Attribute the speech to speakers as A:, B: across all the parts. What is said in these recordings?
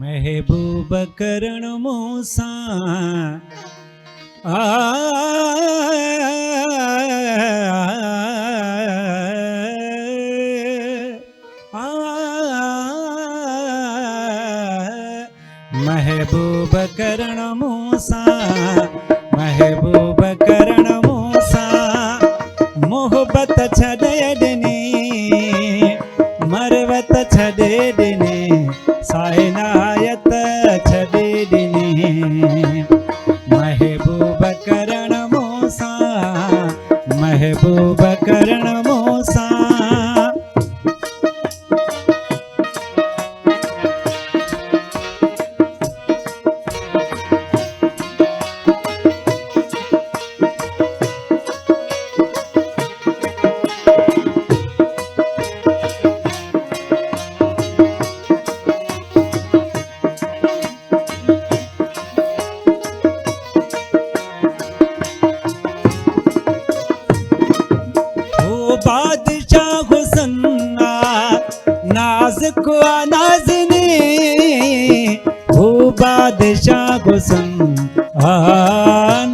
A: महबूब करण मूसा महबूब करण मूसा महबूब करण मूसा मोहब्बत छॾे ॾिनी मरवत छॾे ॾिनी साइनायत छॾे ॾिनी महबूब करण मूसा महबूब करण मूसा बादशाह हुसन्ना नाज़ुक नाज़नी हो बादशाह हुसन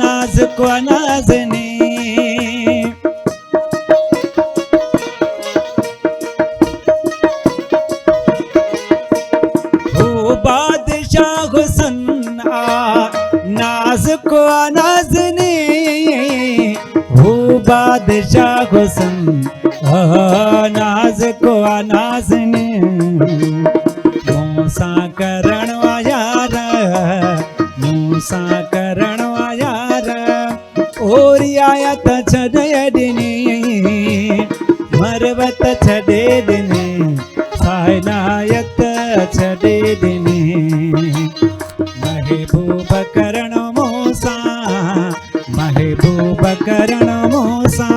A: नाज़ुक नाज़नी हो बादशाह हुसन नाज़ुक नाज़नी हो बादशाह हुसन नाज़ुक नाज़नी मूसा करण यार मूसा करण यार और आयत छॾे ॾिनी मरवत छॾे ॾिनी साइनायत छॾे ॾिनी महबूब करण मूसा महबूब करण मूसा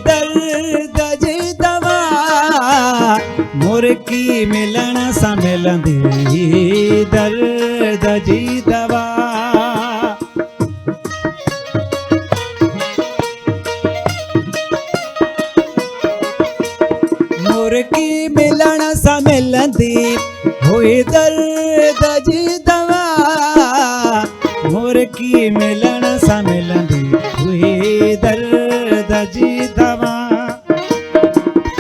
A: दर्द जी दवा मुर्की मिलण सां मिलंदी दर्द जी दवा मुर्की मिलण सां मिलंदी हुई दर्द जी दवा मुर्की मिलण सां मिलंदी हुई दर्द जी दवा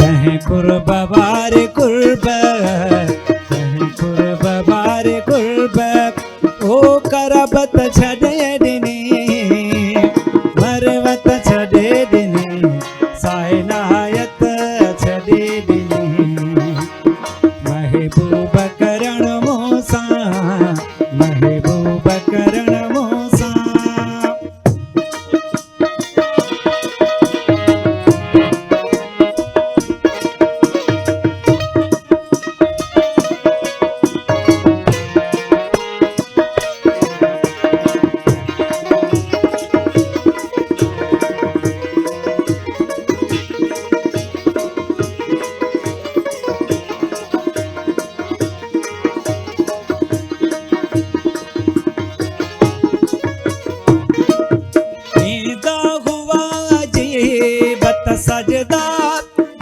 A: कहीं कुर्ब वारे कुर्ब कहीं कुर्ब वारे कुर्ब ओ करबत छॾे ॾिनी मरवत छॾे ॾिनी साइनायत छॾे ॾिनी महबूब करण मूसा महबूब करण मूसा सजदा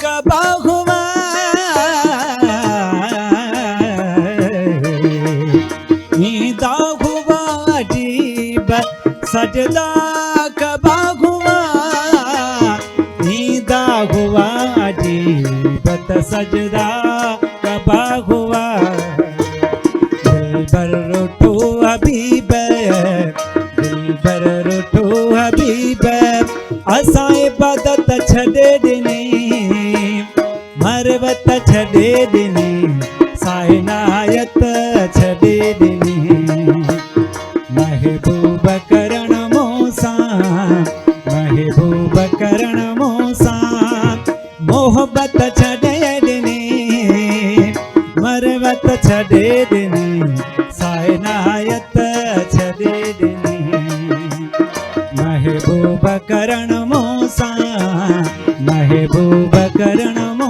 A: कबा हुआ नींदा हुआ अजीब सजदा कबा हुआ नींदा हुआ अजीब सजदा कबा हुआ दिलबर रुठो हबीब दिलबर रुठो हबीब असां इबादत छॾे ॾिनी मरवत छॾे ॾिनी साइनायत छॾे ॾिनी महबूब करण मूसा महबूब करण करण मूसा मोहब्बत छॾे ॾिनी मरवत छॾे ॾिनी साइनायत छॾे ॾिनी महबूब करण मूसा महबूब करण मूसा